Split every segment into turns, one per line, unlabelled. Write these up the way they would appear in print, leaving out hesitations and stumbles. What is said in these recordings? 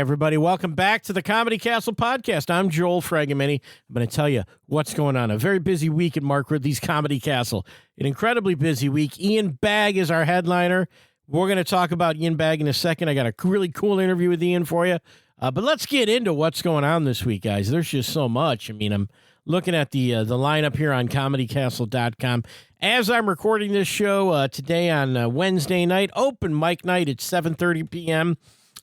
everybody. Welcome back to the Comedy Castle podcast. I'm Joel Fragamini. I'm going to tell you what's going on. A very busy week at Mark Ridley's Comedy Castle. An incredibly busy week. Ian Bagg is our headliner. We're going to talk about Ian Bagg in a second. I got a really cool interview with Ian for you. But let's get into what's going on this week, guys. There's just so much. I mean, I'm looking at the lineup here on comedycastle.com. As I'm recording this show today on Wednesday night, open mic night at 7:30 p.m.,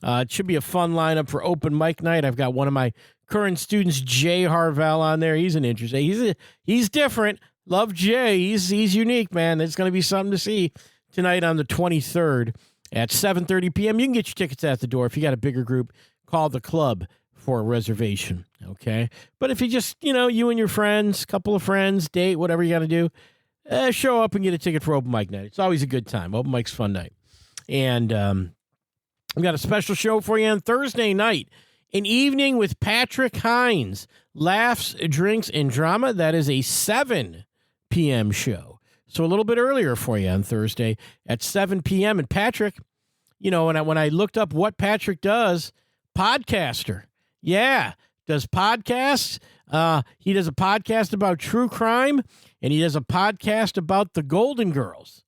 it should be a fun lineup for open mic night. I've got one of my current students, Jay Harvell, on there. He's an interesting. He's different. Love Jay. He's unique, man. It's going to be something to see tonight on the 23rd at 7:30 p.m. You can get your tickets at the door. If you got a bigger group, call the club for a reservation. Okay, but if you just you and your friends, couple of friends, date, whatever you got to do, show up and get a ticket for open mic night. It's always a good time. Open mic's fun night, and we've got a special show for you on Thursday night. An evening with Patrick Hines. Laughs, drinks, and drama. That is a 7 p.m. show. So a little bit earlier for you on Thursday at 7 p.m. And Patrick, when I looked up what Patrick does, podcaster. Yeah, does podcasts. He does a podcast about true crime, and he does a podcast about the Golden Girls.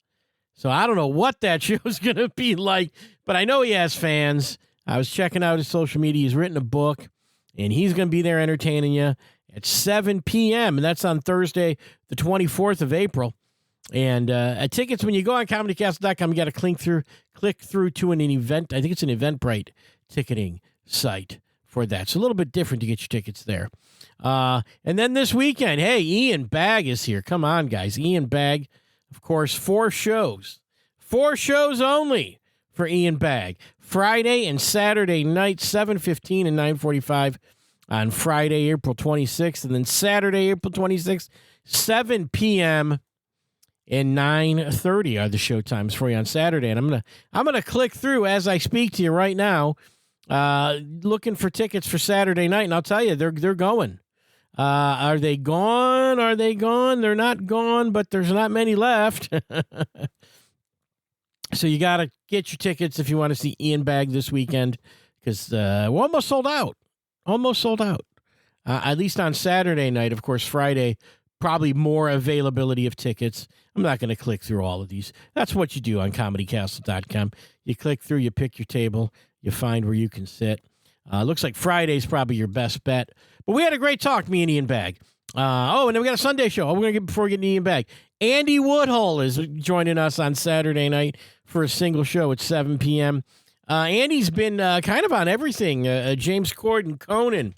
So I don't know what that show's going to be like, but I know he has fans. I was checking out his social media. He's written a book, and he's going to be there entertaining you at 7 p.m., and that's on Thursday, the 24th of April. And tickets, when you go on comedycastle.com, you got to click through to an event. I think it's an Eventbrite ticketing site for that. It's a little bit different to get your tickets there. And then this weekend, hey, Ian Bagg is here. Come on, guys. Ian Bagg. Of course, 4 shows. 4 shows only for Ian Bagg. Friday and Saturday night, 7:15 and 9:45 on Friday, April 26th. And then Saturday, April 26th, 7 p.m. and 9:30 are the show times for you on Saturday. And I'm gonna click through as I speak to you right now, looking for tickets for Saturday night. And I'll tell you, they're going. Are they gone? Are they gone? They're not gone, but there's not many left. So you got to get your tickets if you want to see Ian Bagg this weekend, because we're almost sold out. Almost sold out. At least on Saturday night. Of course, Friday, probably more availability of tickets. I'm not going to click through all of these. That's what you do on comedycastle.com. You click through, you pick your table, you find where you can sit. Looks like Friday's probably your best bet. But we had a great talk, me and Ian Bagg. And then we got a Sunday show. We're going to get before we get to Ian Bagg. Andy Woodhull is joining us on Saturday night for a single show at 7 p.m. Andy's been kind of on everything. James Corden, Conan,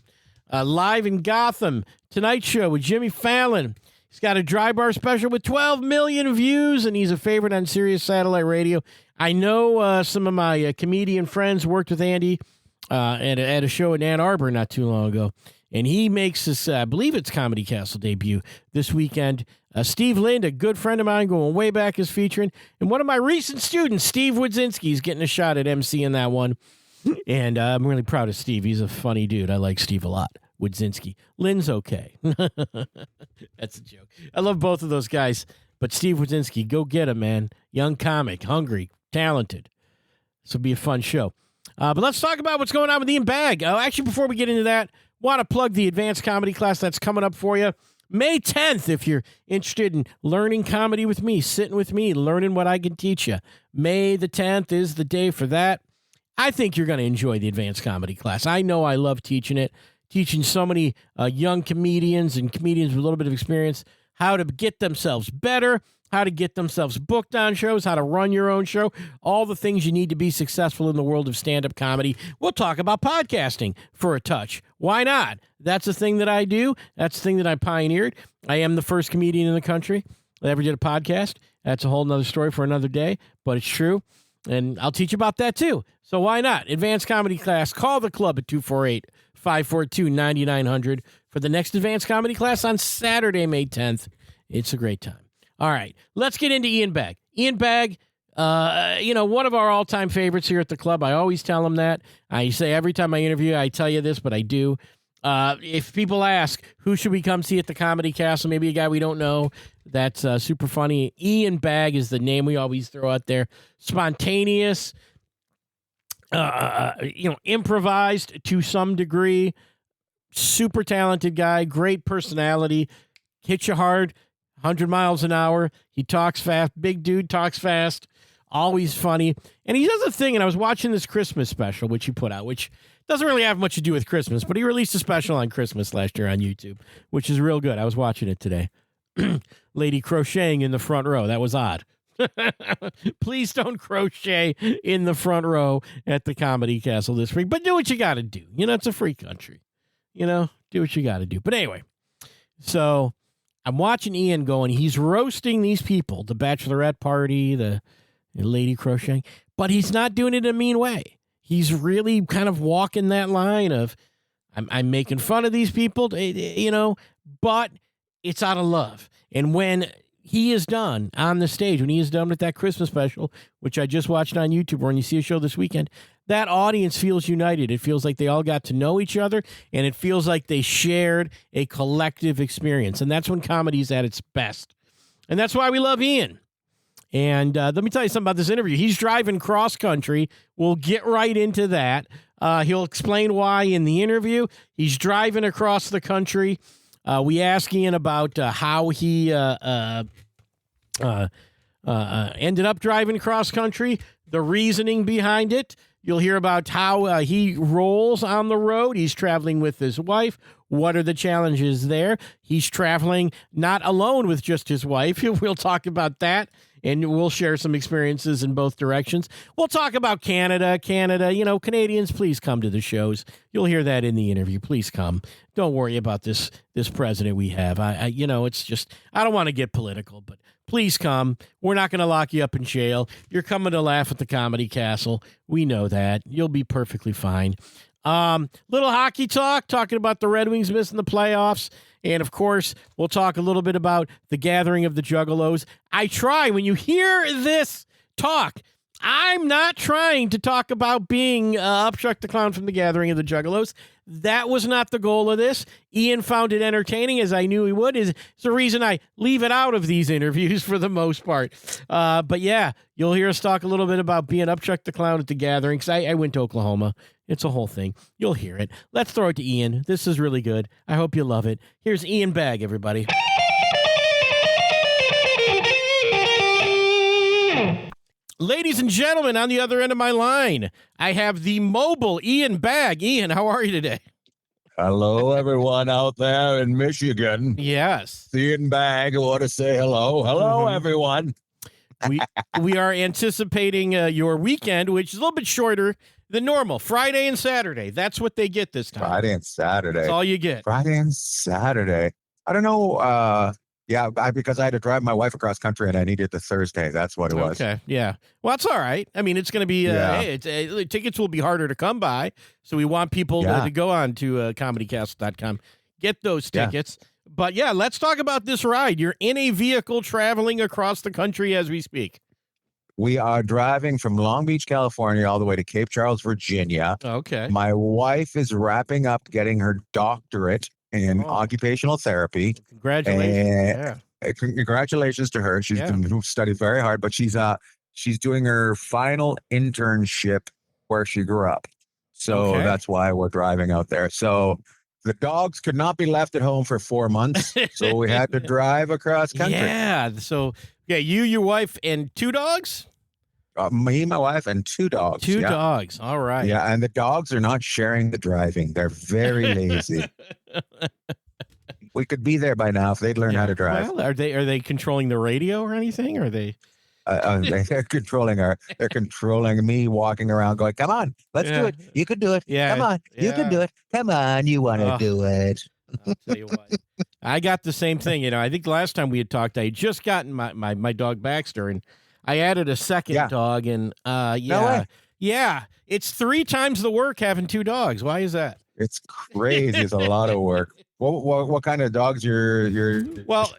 live in Gotham, Tonight Show with Jimmy Fallon. He's got a dry bar special with 12 million views, and he's a favorite on Sirius Satellite Radio. I know some of my comedian friends worked with Andy at a show in Ann Arbor not too long ago. And he makes his, I believe it's Comedy Castle debut this weekend. Steve Lind, a good friend of mine going way back, is featuring. And one of my recent students, Steve Wodzinski, is getting a shot at MC in that one. And I'm really proud of Steve. He's a funny dude. I like Steve a lot. Wodzinski. Lind's okay. That's a joke. I love both of those guys. But Steve Wodzinski, go get him, man. Young comic, hungry, talented. This will be a fun show. But let's talk about what's going on with Ian Bagg. Actually, before we get into that, want to plug the advanced comedy class that's coming up for you. May 10th, if you're interested in learning comedy with me, sitting with me, learning what I can teach you. May the 10th is the day for that. I think you're going to enjoy the advanced comedy class. I know I love teaching it, teaching so many young comedians and comedians with a little bit of experience how to get themselves better, how to get themselves booked on shows, how to run your own show, all the things you need to be successful in the world of stand-up comedy. We'll talk about podcasting for a touch. Why not? That's the thing that I do. That's the thing that I pioneered. I am the first comedian in the country that ever did a podcast. That's a whole nother story for another day, but it's true. And I'll teach you about that too. So why not? Advanced comedy class. Call the club at 248-542-9900 for the next advanced comedy class on Saturday, May 10th. It's a great time. All right, let's get into Ian Bagg. Ian Bagg, one of our all-time favorites here at the club. I always tell him that. I say every time I interview, I tell you this, but I do. If people ask, who should we come see at the Comedy Castle, maybe a guy we don't know, that's super funny. Ian Bagg is the name we always throw out there. Spontaneous, improvised to some degree. Super talented guy, great personality, hits you hard, 100 miles an hour. He talks fast, big dude, talks fast, always funny. And he does a thing, and I was watching this Christmas special, which he put out, which doesn't really have much to do with Christmas, but he released a special on Christmas last year on YouTube, which is real good. I was watching it today. Lady crocheting in the front row. That was odd. Please don't crochet in the front row at the Comedy Castle this week, but do what you got to do. It's a free country. Do what you got to do. But anyway, so I'm watching Ian going, he's roasting these people, the bachelorette party, the lady crocheting, but he's not doing it in a mean way. He's really kind of walking that line of, I'm making fun of these people, but it's out of love. And when he is done on the stage, when he is done with that Christmas special, which I just watched on YouTube, or when you see a show this weekend, that audience feels united. It feels like they all got to know each other, and it feels like they shared a collective experience. And that's when comedy's at its best. And that's why we love Ian. And let me tell you something about this interview. He's driving cross country. We'll get right into that. He'll explain why in the interview. He's driving across the country. We ask Ian about how he ended up driving cross country, the reasoning behind it. You'll hear about how he rolls on the road. He's traveling with his wife. What are the challenges there? He's traveling not alone with just his wife. We'll talk about that, and we'll share some experiences in both directions. We'll talk about Canada. Canadians, please come to the shows. You'll hear that in the interview. Please come. Don't worry about this president we have. It's just, I don't want to get political, but please come. We're not going to lock you up in jail. You're coming to laugh at the Comedy Castle. We know that. You'll be perfectly fine. Little hockey talk, talking about the Red Wings missing the playoffs. And, of course, we'll talk a little bit about the gathering of the Juggalos. I try, when you hear this talk, I'm not trying to talk about being Upchuck the Clown from the gathering of the Juggalos. That was not the goal of this. Ian found it entertaining, as I knew he would. It's the reason I leave it out of these interviews for the most part. But, yeah, you'll hear us talk a little bit about being Upchuck the Clown at the gathering, because I went to Oklahoma. It's a whole thing. You'll hear it. Let's throw it to Ian. This is really good. I hope you love it. Here's Ian Bagg, everybody. Ladies and gentlemen, on the other end of my line, I have the mobile Ian Bagg. Ian, how are you today?
Hello, everyone out there in Michigan.
Yes.
Ian Bagg, I want to say hello. Hello, everyone.
We are anticipating your weekend, which is a little bit shorter than normal. Friday and Saturday. That's what they get this time.
Friday and Saturday.
That's all you get.
Friday and Saturday. I don't know. Because I had to drive my wife across country and I needed the Thursday. That's what it was.
Okay, yeah. Well, that's all right. I mean, it's going to be, tickets will be harder to come by. So we want people to go on to comedycastle.com, get those tickets. Yeah. But yeah, let's talk about this ride. You're in a vehicle traveling across the country as we speak.
We are driving from Long Beach, California, all the way to Cape Charles, Virginia.
Okay.
My wife is wrapping up getting her doctorate in occupational therapy.
Congratulations.
Congratulations to her. She's been studied very hard, but she's doing her final internship where she grew up. So that's why we're driving out there. So the dogs could not be left at home for 4 months. So we had to drive across country.
Yeah. So you, your wife, and 2 dogs?
Me, my wife, and 2 dogs.
2 dogs. All right.
Yeah, and the dogs are not sharing the driving. They're very lazy. We could be there by now if they'd learn how to drive.
Well, are they controlling the radio or anything? Or are they?
They're controlling me walking around going, come on, let's do it. You can do it. Come on, you can do it. Come on, you want to do it.
I'll tell you what. I got the same thing. I think last time we had talked, I had just gotten my dog Baxter, and I added a second dog, and
No way.
It's 3 times the work having 2 dogs. Why is that?
It's crazy. It's a lot of work. What kind of dogs you're?
Well,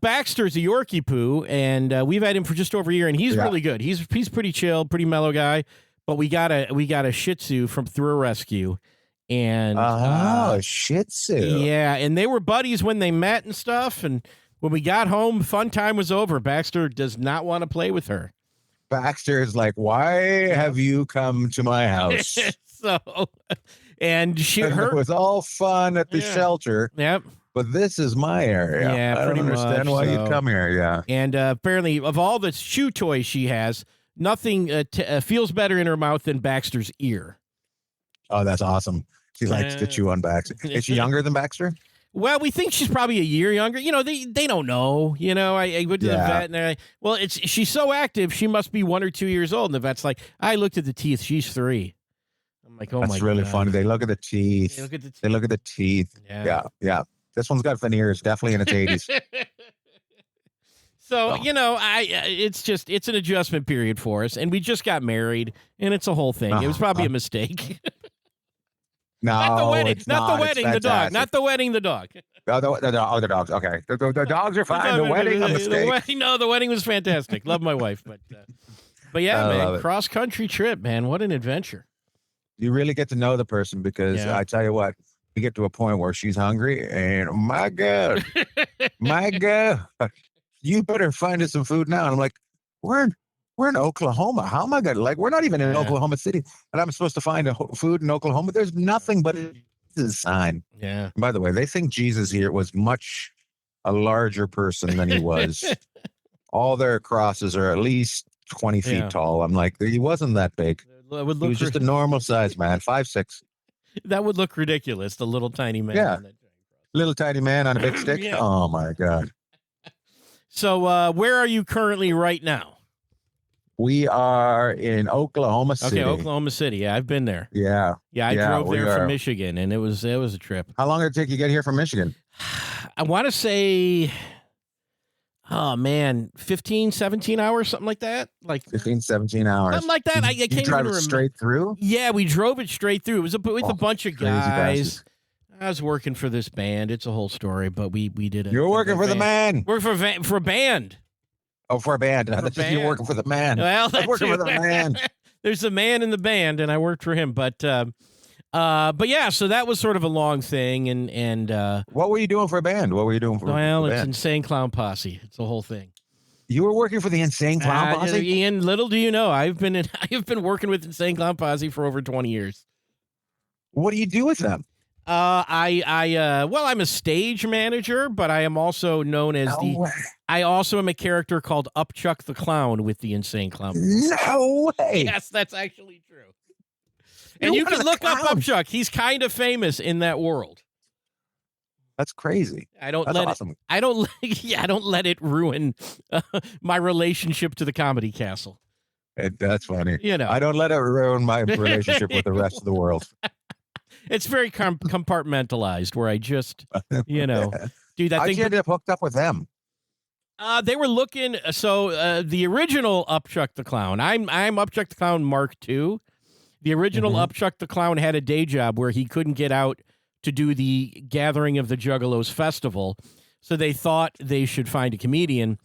Baxter's a Yorkie poo, and we've had him for just over a year, and he's really good. He's pretty chill, pretty mellow guy. But we got a Shih Tzu from through a rescue, and
a Shih Tzu.
Yeah, and they were buddies when they met and stuff. And when we got home, fun time was over. Baxter does not want to play with her.
Baxter is like, why have you come to my house?
So, and
it was all fun at the shelter.
Yep.
But this is my area.
Yeah,
I don't understand why you'd come here. Yeah.
And apparently, of all the chew toys she has, nothing feels better in her mouth than Baxter's ear.
Oh, that's awesome. She likes to chew on Baxter. Is she younger than Baxter?
Well, we think she's probably a year younger. You know, they don't know. You know, I went to the vet and they're like, well, she's so active, she must be 1 or 2 years old. And the vet's like, I looked at the teeth. She's 3. I'm like, oh my God. That's really
funny. They look at the teeth. They look at the teeth. Yeah. This one's got veneers, definitely in its 80s.
So, you know, it's an adjustment period for us. And we just got married, and it's a whole thing. It was probably a mistake.
No,
not the wedding.
Not
the wedding, the dog. Not the wedding, the dog.
Oh, the dogs. Okay. The dogs are fine. The wedding, a mistake.
The wedding was fantastic. Love my wife. But yeah, man, cross-country trip, man. What an adventure.
You really get to know the person because I tell you what, you get to a point where she's hungry and my God, you better find us some food now. And I'm like, we're in Oklahoma. How am I going to, we're not even in Oklahoma City. And I'm supposed to find food in Oklahoma. There's nothing but a sign.
Yeah.
And by the way, they think Jesus here was much a larger person than he was. All their crosses are at least 20 feet tall. I'm like, he wasn't that big. He was just a normal size man, 5'6".
That would look ridiculous. The little tiny man.
Yeah. Little tiny man on a big stick. Yeah. Oh my God.
So where are you currently right now?
We are in Oklahoma City.
Okay, Oklahoma City. Yeah, I've been there.
Yeah.
Yeah, I drove there from Michigan, and it was a trip.
How long did it take you to get here from Michigan?
I want to say, oh man, 15, 17 hours, something like that. Like
15, 17 hours.
Something like that. I can't even remember.
Straight through?
Yeah, we drove it straight through. It was with a bunch of guys. I was working for this band. It's a whole story, but we did it.
You're working for the man.
Working for a band.
Oh, for a band. You're working for the man.
Well,
I'm working for the man.
There's a man in the band, and I worked for him. But yeah, so that was sort of a long thing. And
what were you doing for a band?
Well, it's Insane Clown Posse. It's the whole thing.
You were working for the Insane Clown Posse?
Ian, little do you know, I have been working with Insane Clown Posse for over 20 years.
What do you do with them?
I'm a stage manager, but I am also known as I also am a character called Upchuck the Clown with the Insane Clown.
No way.
Yes, that's actually true. And you can look up Upchuck. He's kind of famous in that world.
That's crazy. That's awesome.
I don't let it ruin my relationship to the Comedy Castle.
That's funny.
You know,
I don't let it ruin my relationship with the rest of the world.
It's very compartmentalized where I just, do that thing.
How'd you end up hooked up with them?
They were looking. So the original Upchuck the Clown, I'm Upchuck the Clown Mark II. The original Upchuck the Clown had a day job where he couldn't get out to do the Gathering of the Juggalos festival. So they thought they should find a comedian.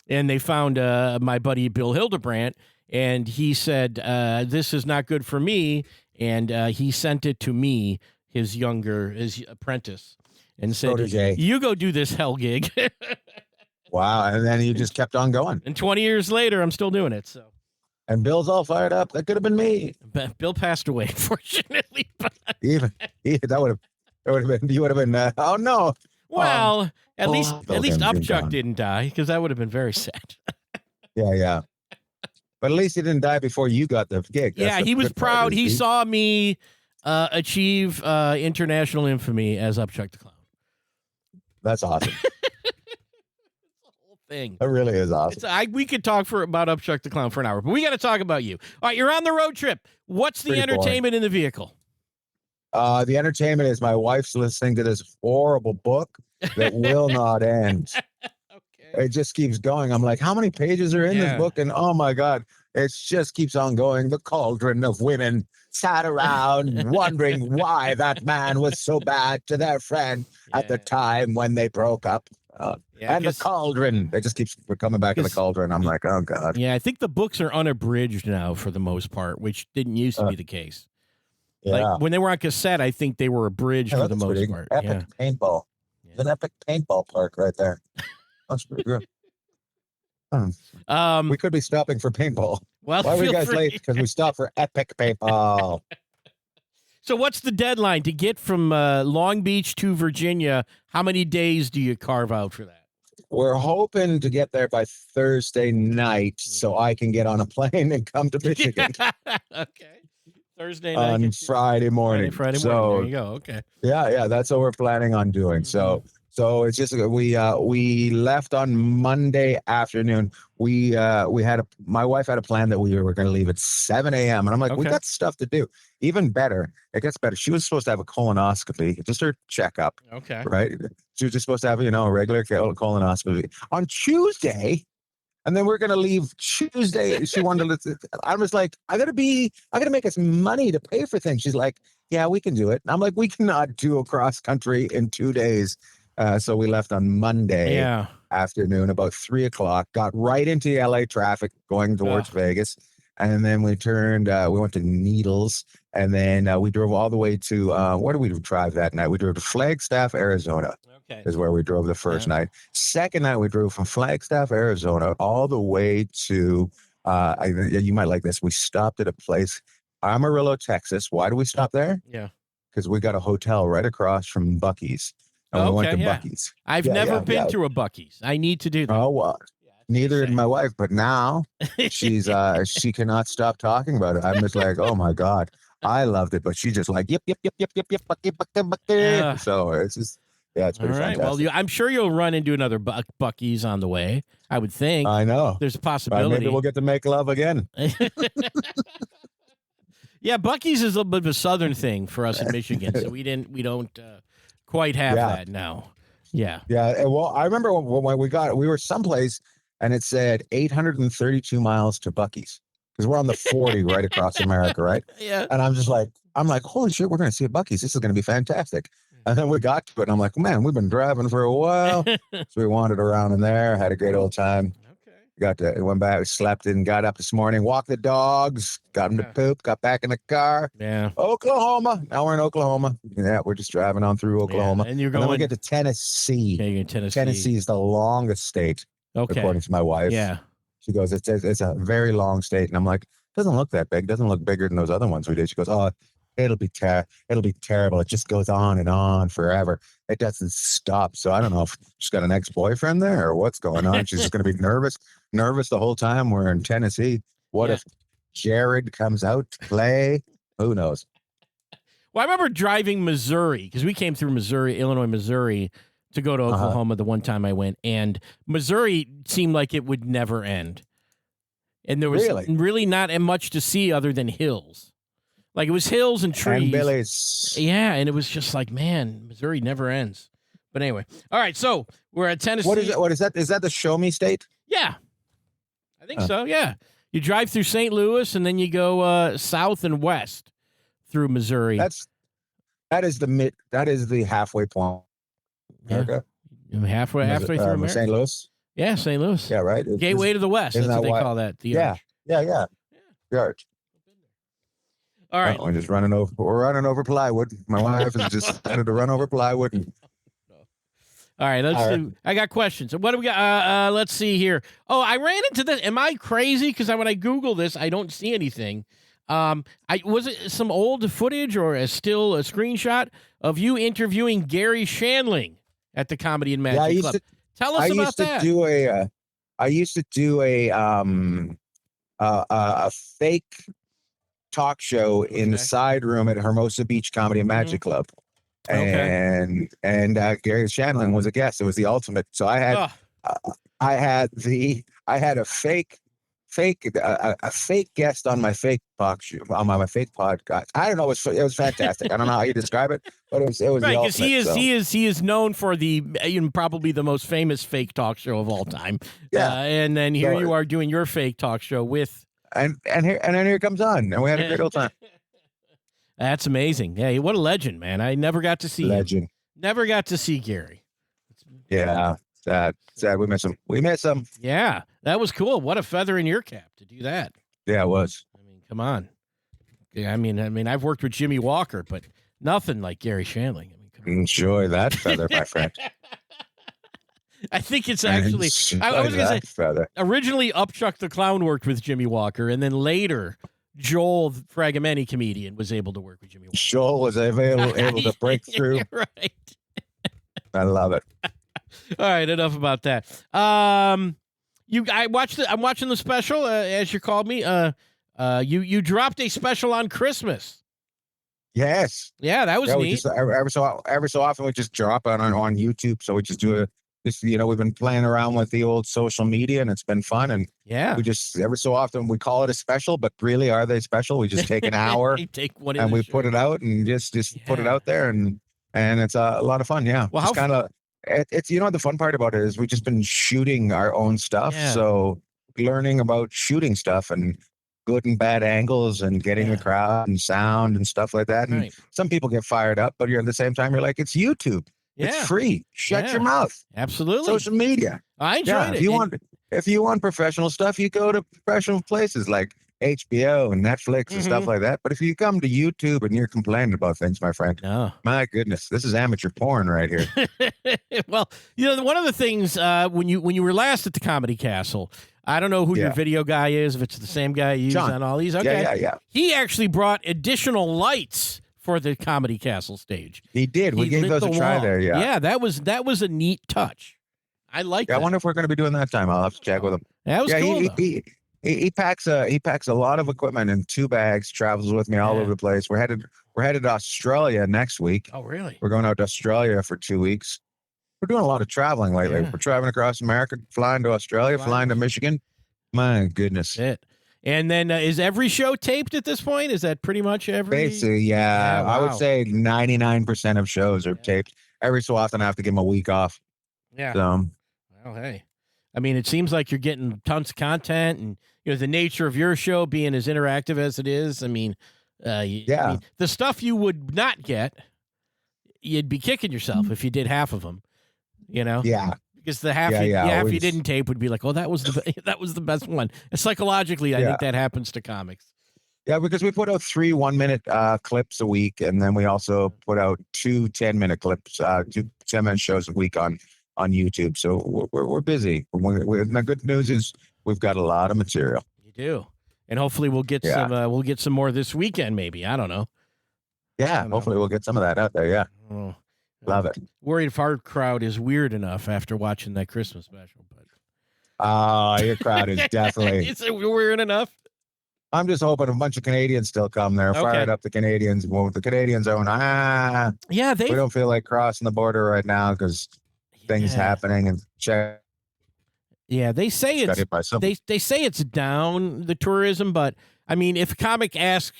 And they found my buddy Bill Hildebrandt. And he said, this is not good for me. And he sent it to me, his apprentice, and said, you go do this hell gig.
Wow. And then he just kept on going.
And 20 years later, I'm still doing it. So.
And Bill's all fired up. That could have been me.
Bill passed away, unfortunately. But
even that would have been, you would have been, oh no.
Well, at least Upchuck didn't die, because that would have been very sad.
Yeah. But at least he didn't die before you got the gig.
He was proud. He saw me achieve international infamy as Upchuck the Clown.
That's awesome.
Thing.
That really is awesome.
We could talk about Upchuck the Clown for an hour, but we got to talk about you. All right, you're on the road trip. What's the entertainment in the vehicle?
The entertainment is my wife's listening to this horrible book that will not end. Okay. It just keeps going. I'm like, how many pages are in this book? And oh my God, it just keeps on going. The cauldron of women sat around wondering why that man was so bad to their friend at the time when they broke up. And the cauldron. They just we're coming back to the cauldron. I'm like, oh God.
Yeah, I think the books are unabridged now for the most part, which didn't used to be the case.
Yeah.
Like when they were on cassette, I think they were abridged for the most part.
Epic paintball. It's an epic paintball park right there. That's pretty good. We could be stopping for paintball.
Well,
Why were you
feel
guys
free.
late? Because we stopped for Epic PayPal.
So what's the deadline to get from Long Beach to Virginia? How many days do you carve out for that?
We're hoping to get there by Thursday night so I can get on a plane and come to Michigan
Okay. Thursday night.
on Friday morning.
Friday morning. There you go. Okay.
Yeah, that's what we're planning on doing. So it's just we left on Monday afternoon. My wife had a plan that we were going to leave at 7 a.m. and I'm like, we got stuff to do. Even better, it gets better. She was supposed to have a colonoscopy, just her checkup.
Okay.
Right. She was just supposed to have a regular colonoscopy on Tuesday. And then we're going to leave Tuesday. She wanted to, I was like, I got to make us money to pay for things. She's like, yeah, we can do it. And I'm like, we cannot do a cross country in 2 days. So we left on Monday afternoon, about 3:00, got right into LA traffic going towards Vegas. And then we went to Needles. And then we drove all the way to, where did we drive that night? We drove to Flagstaff, Arizona. Okay. Is where we drove the first night. Second night, we drove from Flagstaff, Arizona, all the way to, you might like this. We stopped at a place, Amarillo, Texas. Why do we stop there?
Yeah.
Because we got a hotel right across from Buc-ee's. And we went to Buc-ee's.
I've never been to a Buc-ee's. I need to do that.
Oh, well. Neither did my wife, but now she cannot stop talking about it. I'm just like, oh my God, I loved it, but she's just like, yep, Buc-ee. So it's just, it's pretty fantastic.
Well, I'm sure you'll run into another Buc-ee's on the way. I would think.
I know.
There's a possibility.
Maybe we'll get to make love again.
Yeah, Buc-ee's is a little bit of a southern thing for us in Michigan, so we don't quite have that now. Yeah.
Yeah. Well, I remember when we were someplace and it said 832 miles to Buc-ee's because we're on the 40 right across America, right?
Yeah.
And I'm like, holy shit, we're going to see a Buc-ee's. This is going to be fantastic. And then we got to it, and I'm like, man, we've been driving for a while. So we wandered around in there, had a great old time. Went back, we slept in, got up this morning, walked the dogs, got them to poop, got back in the car.
Yeah.
Oklahoma. Now we're in Oklahoma. Yeah, we're just driving on through Oklahoma.
And you're going.
And then we get to Tennessee.
Okay, you're in Tennessee.
Tennessee is the longest state, according to my wife.
Yeah.
She goes, it's a very long state. And I'm like, doesn't look that big. Doesn't look bigger than those other ones we did. She goes, oh, it'll be terrible. It just goes on and on forever. It doesn't stop. So I don't know if she's got an ex-boyfriend there or what's going on. She's just going to be nervous the whole time we're in Tennessee. What if Jared comes out to play? Who knows?
Well, I remember driving Missouri because we came through Illinois, Missouri to go to Oklahoma the one time I went. And Missouri seemed like it would never end. And there was really not much to see other than hills. Like it was hills and trees.
And Billy's.
Yeah, and it was just like, man, Missouri never ends. But anyway, all right, so we're at Tennessee.
What is that? Is that the Show Me State?
Yeah, I think so, yeah. You drive through St. Louis, and then you go south and west through Missouri.
That is the halfway point. America.
Halfway through America.
St. Louis?
Yeah, St. Louis.
Yeah, right.
Gateway to the West. That's what they call that. The arch.
Yeah. The arch.
All right.
We're just running over. We're running over plywood. My wife has just started to run over plywood.
All right. Let's see. I got questions. What do we got? Let's see here. Oh, I ran into this. Am I crazy? Because when I Google this, I don't see anything. Was it some old footage or still a screenshot of you interviewing Gary Shandling at the Comedy and Magic Club? Tell us about that.
I used to do a fake talk show in the side room at Hermosa Beach Comedy and Magic Club. And Gary Shandling was a guest. It was the ultimate. So I had a fake guest on my fake talk show, on my fake podcast. I don't know. It was fantastic. I don't know how you describe it, but it was right, the ultimate.
He is known for probably the most famous fake talk show of all time. Yeah. And then here you are doing your fake talk show with.
And then here comes on, and we had a great old time.
That's amazing. Yeah, what a legend, man. I never got to see him. Never got to see Gary.
Yeah, sad. We miss him.
Yeah, that was cool. What a feather in your cap to do that.
Yeah, it was.
I mean, come on. Yeah, I mean, I've worked with Jimmy Walker, but nothing like Gary Shandling.
Enjoy that feather, my friend.
I think it's actually. I was going to say originally Upchuck the Clown worked with Jimmy Walker, and then later Joel Fragomeni comedian was able to work with Jimmy Walker.
Joel was able to break through.
Right.
I love it.
All right, enough about that. I'm watching the special as you called me. You dropped a special on Christmas.
Yes.
Yeah, that was neat.
Just, every so often we just drop it on YouTube. So we just do this. We've been playing around with the old social media, and it's been fun. And we just every so often we call it a special, but really, are they special? We just take an hour, and we put it out, and just put it out there, and it's a lot of fun. Yeah. Well, it's kind of it's the fun part about it is we've just been shooting our own stuff, so learning about shooting stuff and good and bad angles and getting the crowd and sound and stuff like that. And some people get fired up, but at the same time, you're like, it's YouTube. It's free. Shut your mouth.
Absolutely.
Social media.
I enjoyed
it. If you want professional stuff, you go to professional places like HBO and Netflix and stuff like that. But if you come to YouTube and you're complaining about things, my friend, my goodness, this is amateur porn right here.
Well, one of the things when you were last at the Comedy Castle, I don't know who your video guy is, if it's the same guy you use on all these. Okay.
Yeah.
He actually brought additional lights for the Comedy Castle stage.
He did. We gave those a try there. Yeah.
Yeah, that was a neat touch. I like that.
I wonder if we're going to be doing that time. I'll have to check with him.
That was cool.
He packs a lot of equipment in 2 bags, travels with me all over the place. We're headed to Australia next week.
Oh, really?
We're going out to Australia for 2 weeks. We're doing a lot of traveling lately. We're traveling across America, flying to Australia, flying to Michigan. My goodness.
That's it. And then is every show taped at this point? Is that pretty much every?
Basically, yeah. Wow. I would say 99% of shows are taped. Every so often I have to give them a week off.
Yeah.
So.
Well, hey. I mean, it seems like you're getting tons of content, and the nature of your show being as interactive as it is. I mean, the stuff you would not get, you'd be kicking yourself if you did half of them.
Yeah.
Because the half you didn't tape would be like, oh, that was the best one. And psychologically, I think that happens to comics.
Yeah, because we put out 3 1-minute clips a week, and then we also put out 2 10-minute clips, 2 10-minute shows a week on YouTube. So we're busy. The good news is we've got a lot of material.
You do, and hopefully we'll get some more this weekend. Maybe, I don't know.
Yeah, hopefully we'll get some of that out there. Yeah.
Oh.
Love it.
Worried if our crowd is weird enough after watching that Christmas special, but
your crowd is definitely.
Is it weird enough?
I'm just hoping a bunch of Canadians still come there. Fired up the Canadians. Well, the Canadians are we don't feel like crossing the border right now because things happening and check.
Yeah, they say they say it's down, the tourism, but I mean, if a comic asks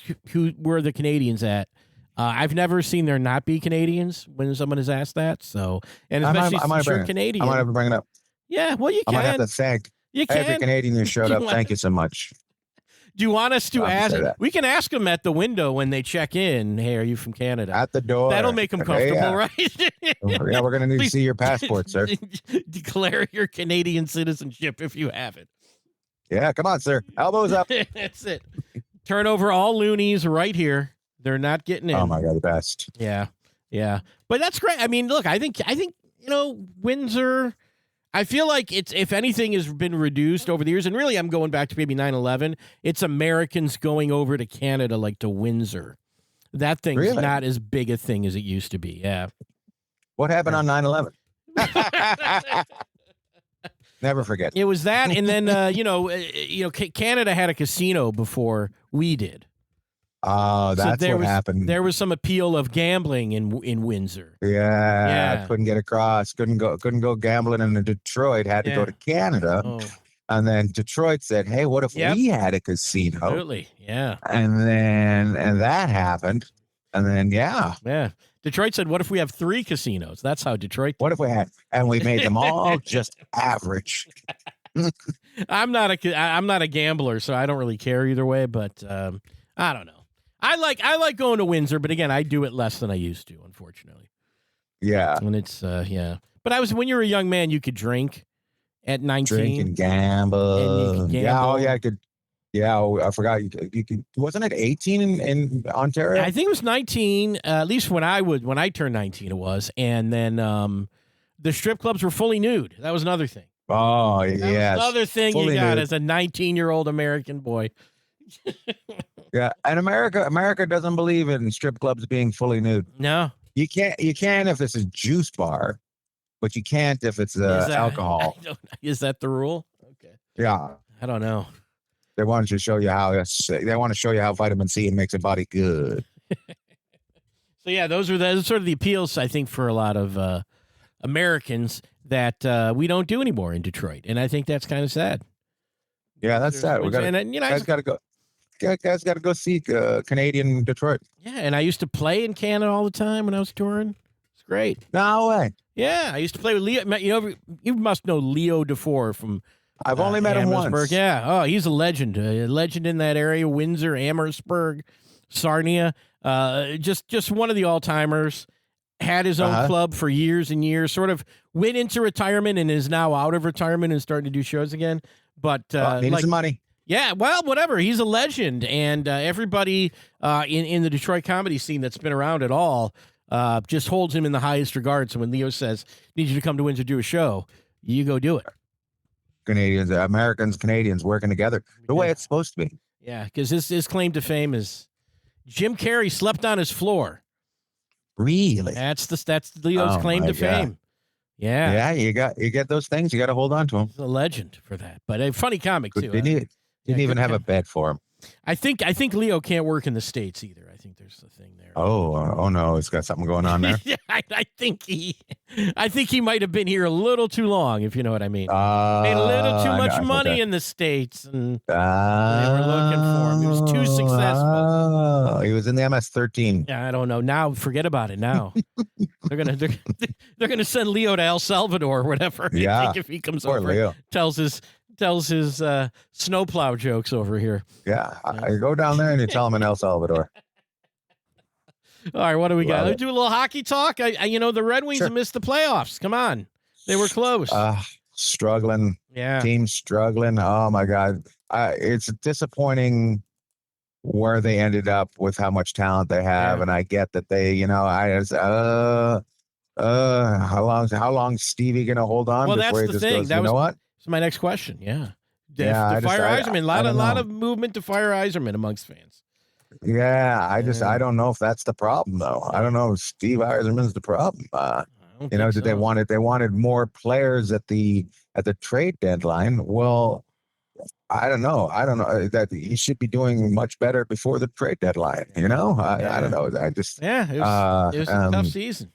where the Canadians at, I've never seen there not be Canadians when someone has asked that. So, and especially since you're Canadian.
I might have to bring it up.
Yeah, well, you can.
I might have to thank every Canadian who showed up. Thank you so much.
Do you want us to ask? We can ask them at the window when they check in. Hey, are you from Canada?
At the door.
That'll make them comfortable, right?
Yeah, we're going to need to see your passport, sir.
Declare your Canadian citizenship if you have it.
Yeah, come on, sir. Elbows up.
That's it. Turn over all loonies right here. They're not getting in.
Oh my God, the best.
Yeah. But that's great. I mean, look, I think Windsor. I feel like it's, if anything, has been reduced over the years, and really, I'm going back to maybe 9/11. It's Americans going over to Canada, like to Windsor. That thing's not as big a thing as it used to be. Yeah.
What happened on 9/11? Never forget.
It was that, and then Canada had a casino before we did.
Oh, that's what happened.
There was some appeal of gambling in Windsor.
Yeah. Couldn't get across. Couldn't go gambling in Detroit. Had to go to Canada. Oh. And then Detroit said, "Hey, what if we had a casino?"
Absolutely. Yeah.
And that happened. And then
Detroit said, "What if we have 3 casinos?" That's how Detroit.
What if we had, and we made them all just average.
I'm not a gambler, so I don't really care either way. But I don't know. I like going to Windsor, but again, I do it less than I used to, unfortunately.
Yeah.
And it's But when you were a young man, you could drink at 19.
Drink and gamble.
And you could gamble.
Yeah, I could. Yeah, I forgot. You could. Wasn't it 18 in Ontario?
I think it was 19. At least when I turned 19, it was. And then the strip clubs were fully nude. That was another thing.
Oh,
That
yes.
was another thing
Fully
you got
nude.
as a 19-year-old American boy.
Yeah, and America doesn't believe in strip clubs being fully nude.
No.
You can if it's a juice bar, but you can't if it's alcohol.
Is that the rule? Okay.
Yeah,
I don't know.
they want to show you how vitamin C makes your body good.
So yeah, those are sort of the appeals, I think, for a lot of Americans that we don't do anymore in Detroit, and I think that's kind of sad.
Yeah, that's sad. We got guys got to go. Guys got to go see Canadian Detroit.
Yeah, and I used to play in Canada all the time when I was touring. It's great.
No way.
Yeah, I used to play with Leo. You must know Leo DeFore from.
I've only met him once.
Yeah. Oh, he's a legend. A legend in that area. Windsor, Amherstburg, Sarnia. Just one of the all-timers. Had his own club for years and years. Sort of went into retirement and is now out of retirement and starting to do shows again. But
needing some money.
Yeah, well, whatever. He's a legend, and everybody in the Detroit comedy scene that's been around at all just holds him in the highest regard. So when Leo says, "Need you to come to Windsor do a show," you go do it.
Americans, Canadians working together the way it's supposed to be.
Yeah, because his claim to fame is Jim Carrey slept on his floor.
Really?
That's Leo's claim to fame. Yeah.
Yeah, you get those things. You got to hold on to them.
He's a legend for that, but a funny comic too.
Didn't even have a bed for him.
I think Leo can't work in the States either. I think there's a thing there.
Oh no, it's got something going on there.
Yeah, I think he might have been here a little too long, if you know what I mean. Made a little too much money in the States, and they were looking for him. He was too successful.
He was in the MS-13.
I don't know. Now, forget about it. Now they're gonna send Leo to El Salvador or whatever.
Yeah,
I think if he comes
poor
over,
Leo.
tells his snowplow jokes over here.
Yeah, I go down there and you tell him in El Salvador.
All right, what do we got? Let's do a little hockey talk. The Red Wings have missed the playoffs. Come on, they were close.
Struggling.
Yeah, team
struggling. Oh my God, it's disappointing where they ended up with how much talent they have, and I get that they, how long Stevie gonna hold on?
Well, that's the thing.
Goes, what?
That's my next question. Yeah. To fire Yzerman. A lot of movement to fire Yzerman amongst fans.
Yeah, I don't know if that's the problem though. I don't know if Steve Yzerman's the problem. They wanted more players at the trade deadline. Well, I don't know that he should be doing much better before the trade deadline. I don't know. I just
it was a tough season.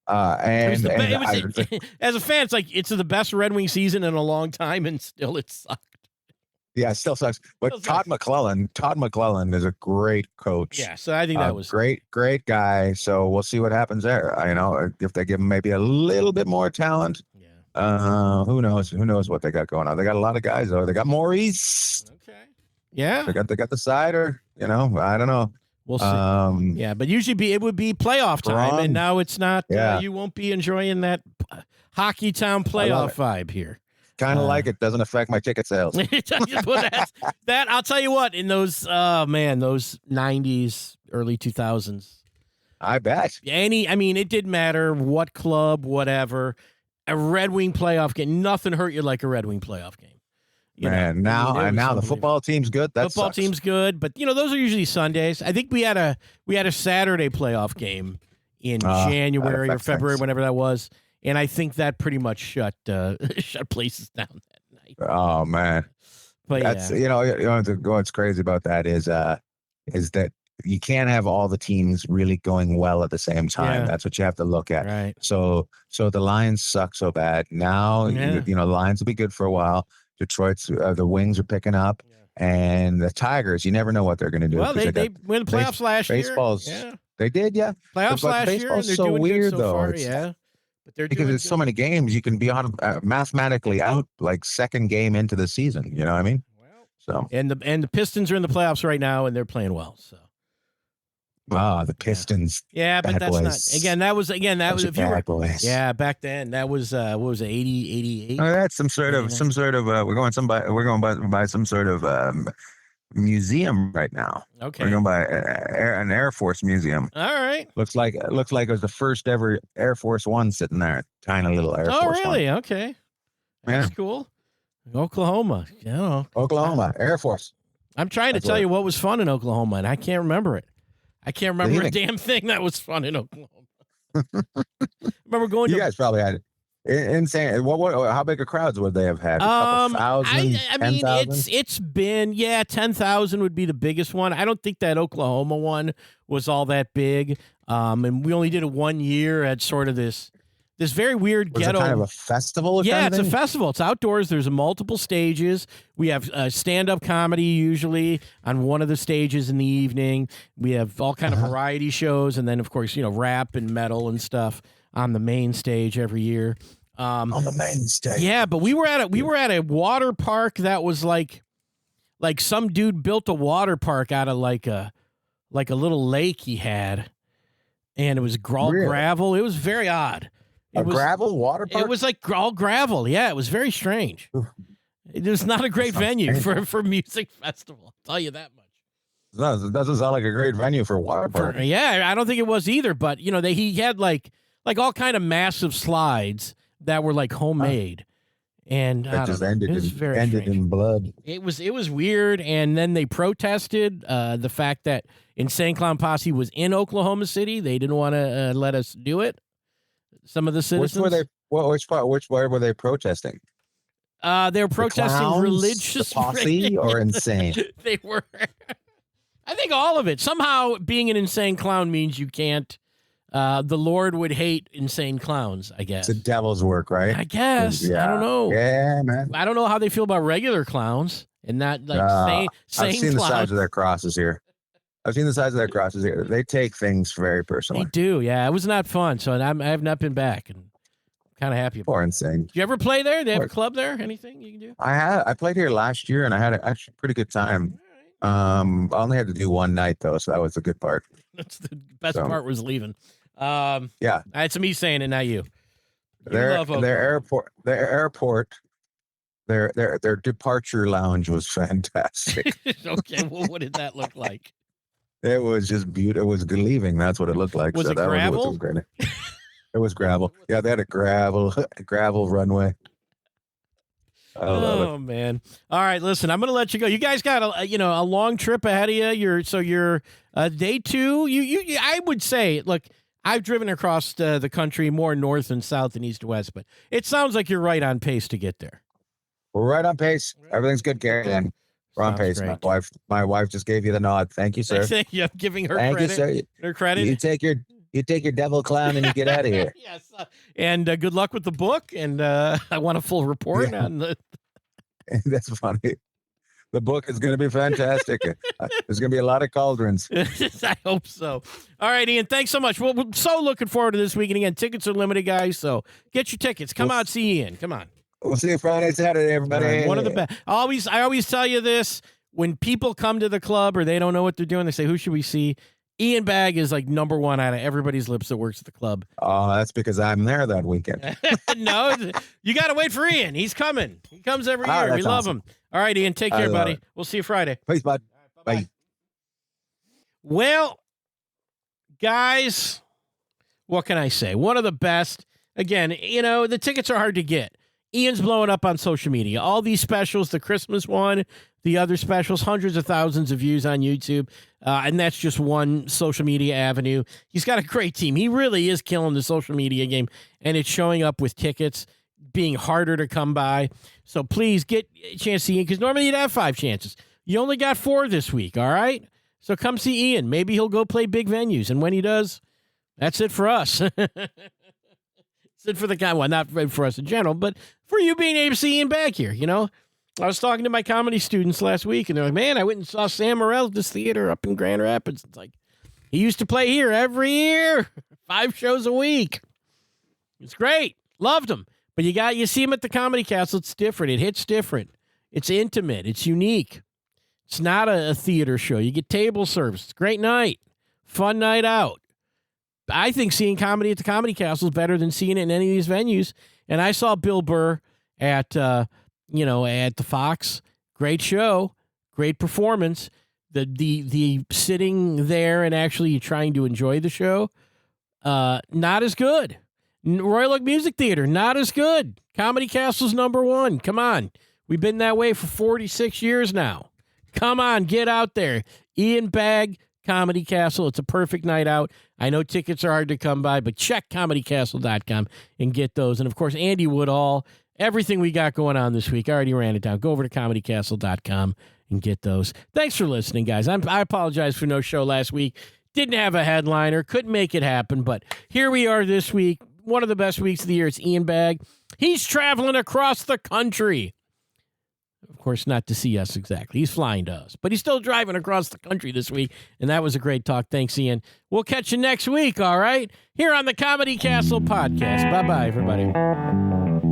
As a fan, it's like it's the best Red Wing season in a long time, and still it sucked.
Yeah, it still sucks. But Todd McClellan is a great coach.
Yeah, so I think that was
great guy. So we'll see what happens there. If they give him maybe a little bit more talent. Yeah. Who knows? Who knows what they got going on? They got a lot of guys though. They got Maurice.
Okay. Yeah.
They got the cider. I don't know.
We'll see. But usually it would be playoff time, and now it's not.
Yeah.
You won't be enjoying that Hockey Town playoff vibe here.
Kind of like it doesn't affect my ticket sales.
that I'll tell you what. In those those 90s, early 2000s,
I bet.
It didn't matter what club, whatever. A Red Wing playoff game, nothing hurt you like a Red Wing playoff game.
Now the football team's good.
Football team's good, but those are usually Sundays. I think we had a Saturday playoff game in January or February, whenever that was, and I think that pretty much shut places down that night.
Oh man,
but
that's what's crazy about that is that you can't have all the teams really going well at the same time. Yeah. That's what you have to look at.
Right.
So the Lions suck so bad now. Yeah. The Lions will be good for a while. Detroit's the Wings are picking up, and the Tigers. You never know what they're going to do.
Well, they win the playoffs last year.
They did, yeah.
Playoffs last year. And they're
so
doing
weird
good so
though.
Far, yeah, but they're
because there's so many games you can be on mathematically out like second game into the season. You know what I mean?
Well, and the Pistons are in the playoffs right now, and they're playing well. So.
The Pistons.
Yeah, but that's
boys.
Not. That was if you were,
boys.
Yeah, back then that was what was it, 80, 88?
Oh, that's some sort of we're going by some sort of museum right now.
Okay.
We're going by an Air Force museum.
All right.
Looks like it was the first ever Air Force One sitting there. Tiny little Air Force One.
Oh, really? Okay. That's cool. Oklahoma. You know.
Oklahoma Air Force.
I'm trying to tell you what was fun in Oklahoma, and I can't remember it. I can't remember a damn thing that was fun in Oklahoma. Remember going?
You guys probably had insane. How big of crowds would they have had? A couple thousand?
I mean, it's been 10,000 would be the biggest one. I don't think that Oklahoma one was all that big. And we only did it 1 year at sort of this very weird
was
ghetto.
It kind of a festival?
Yeah, it's a festival. It's outdoors. There's multiple stages. We have stand-up comedy usually on one of the stages in the evening. We have all kind of variety shows, and then of course rap and metal and stuff on the main stage every year.
On the main stage.
Yeah, but we were at a water park that was like some dude built a water park out of like a little lake he had, and it was all gravel. It was very odd. It was
gravel water park?
It was like all gravel. Yeah, it was very strange. It was not a great venue for music festival. I'll tell you that much.
No, it doesn't sound like a great venue for a water park.
Yeah, I don't think it was either. But he had like all kind of massive slides that were like homemade, and
it just ended
strange.
In blood.
It was weird, and then they protested the fact that Insane Clown Posse was in Oklahoma City. They didn't want to let us do it. Some of the citizens.
Which where were they protesting?
They were protesting
clowns,
religious
the posse or insane.
They were. I think all of it. Somehow, being an insane clown means you can't. The Lord would hate insane clowns, I guess.
It's the devil's work, right?
I guess.
Yeah.
I don't know.
Yeah, man.
I don't know how they feel about regular clowns and not like sane
I've seen
clowns.
the size of their crosses here. They take things very personally.
They do, yeah. It was not fun, so I have not been back, and I'm kind of happy about it.
Insane.
Did you ever play there? They have a club there? Anything you can do?
I played here last year, and I had actually a pretty good time. I only had to do one night though, so that was the good part.
That's the best part was leaving.
Yeah,
it's me saying it, not you.
Their departure lounge was fantastic.
Okay, well, what did that look like?
It was just beautiful. It was leaving. That's what it looked like.
Was it gravel?
It was gravel. Yeah, they had a gravel runway.
Oh man! All right, listen. I'm going to let you go. You guys got a long trip ahead of you. You're day 2. You I would say, look, I've driven across the country more north and south and east to west, but it sounds like you're right on pace to get there.
We're right on pace. Everything's good, Karen. We're on pace.
Great.
My wife just gave you the nod. Thank you, sir.
Thank you. I'm giving her
Thank
credit.
You, sir.
Her credit.
You take your devil clown and you get out of here.
Yes. And good luck with the book. And I want a full report on the.
That's funny. The book is going to be fantastic. There's going to be a lot of cauldrons.
I hope so. All right, Ian, thanks so much. Well, we're so looking forward to this week. And again, tickets are limited, guys. So get your tickets. Come out, see Ian. Come on.
We'll see you Friday, Saturday, everybody.
Right, one of the best. I always tell you this. When people come to the club or they don't know what they're doing, they say, who should we see? Ian Bagg is like number one out of everybody's lips that works at the club.
Oh, that's because I'm there that weekend.
No, you got to wait for Ian. He's coming. He comes every year. We love him. All right, Ian, take care, buddy. We'll see you Friday.
Peace, bud. Bye.
Well, guys, what can I say? One of the best. Again, the tickets are hard to get. Ian's blowing up on social media. All these specials, the Christmas one, the other specials, hundreds of thousands of views on YouTube. And that's just one social media avenue. He's got a great team. He really is killing the social media game. And it's showing up with tickets being harder to come by. So please get a chance to see Ian, because normally you'd have 5 chances. You only got 4 this week, all right? So come see Ian. Maybe he'll go play big venues. And when he does, that's it for us. It's it for the guy. Well, not for us in general, but for you being able to see Ian back here, I was talking to my comedy students last week, and they're like, man, I went and saw Sam Morrell at this theater up in Grand Rapids. It's like, he used to play here every year, 5 shows a week. It's great. Loved him. But you see him at the Comedy Castle. It's different. It hits different. It's intimate. It's unique. It's not a theater show. You get table service. It's a great night. Fun night out. I think seeing comedy at the Comedy Castle is better than seeing it in any of these venues. And I saw Bill Burr at the Fox. Great show. great performance. The sitting there and actually trying to enjoy the show, not as good. Royal Oak Music Theater, not as good. Comedy Castle's number one. Come on. We've been that way for 46 years now. Come on, get out there. Ian Bagg, Comedy Castle. It's a perfect night out. I know tickets are hard to come by, but check comedycastle.com and get those. And, of course, Andy Woodall, everything we got going on this week. I already ran it down. Go over to comedycastle.com and get those. Thanks for listening, guys. I apologize for no show last week. Didn't have a headliner. Couldn't make it happen, but here we are this week. One of the best weeks of the year. It's Ian Bagg. He's traveling across the country. Of course, not to see us exactly. He's flying to us, but he's still driving across the country this week, and that was a great talk. Thanks, Ian. We'll catch you next week, all right? Here on the Comedy Castle podcast. Bye-bye, everybody.